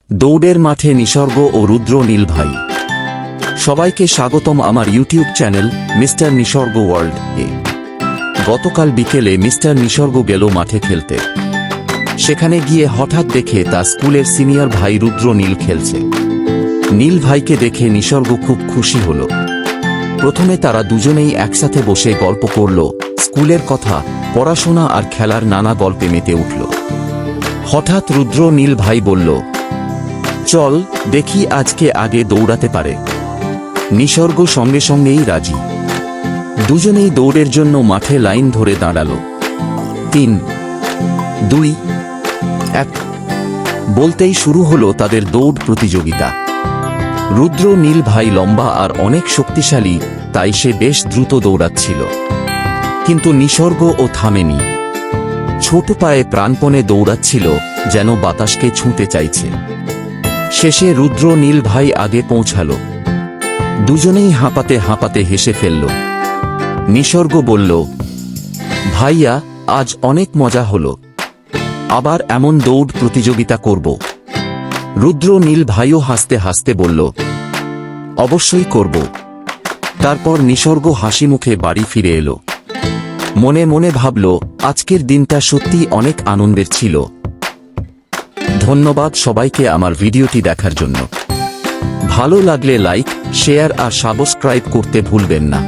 দৌড়ের মাঠে নিসর্গ ও রুদ্র নীল ভাই। সবাইকে স্বাগতম আমার ইউটিউব চ্যানেল মিস্টার নিসর্গ ওয়ার্ল্ড এ। গতকাল বিকেলে মিস্টার নিসর্গ গেল মাঠে খেলতে। সেখানে গিয়ে হঠাৎ দেখে তার স্কুলের সিনিয়র ভাই রুদ্র নীল খেলছে। নীল ভাইকে দেখে নিসর্গ খুব খুশি হল। প্রথমে তারা দুজনেই একসাথে বসে গল্প করল, স্কুলের কথা, পড়াশোনা আর খেলার নানা গল্পে মেতে উঠল। হঠাৎ রুদ্র নীল ভাই বলল, চল দেখি আজকে আগে দৌড়াতে পারে। নিসর্গ সঙ্গে সঙ্গেই রাজি। দুজনেই দৌড়ের জন্য মাঠে লাইন ধরে দাঁড়াল। 3, 2, 1 বলতেই শুরু হলো তাদের দৌড় প্রতিযোগিতা। রুদ্র নীল ভাই লম্বা আর অনেক শক্তিশালী, তাই সে বেশ দ্রুত দৌড়াচ্ছিল। কিন্তু নিসর্গ ও থামেনি। ছোট পায়ে প্রাণপণে দৌড়াচ্ছিল, যেন বাতাসকে ছুঁতে চাইছে। শেষে রুদ্র নীল ভাই আগে পৌঁছাল। দুজনেই হাঁপাতে হাঁপাতে হেসে ফেলল। নিসর্গ বলল, ভাইয়া, আজ অনেক মজা হলো। আবার এমন দৌড় প্রতিযোগিতা করব। রুদ্র নীল ভাইও হাসতে হাসতে বলল, অবশ্যই করব। তারপর নিসর্গ হাসি মুখে বাড়ি ফিরে এলো। মনে মনে ভাবল, আজকের দিনটা সত্যিই অনেক আনন্দের ছিল। ধন্যবাদ সবাইকে আমার ভিডিওটি দেখার জন্য। ভালো লাগলে লাইক, শেয়ার আর সাবস্ক্রাইব করতে ভুলবেন না।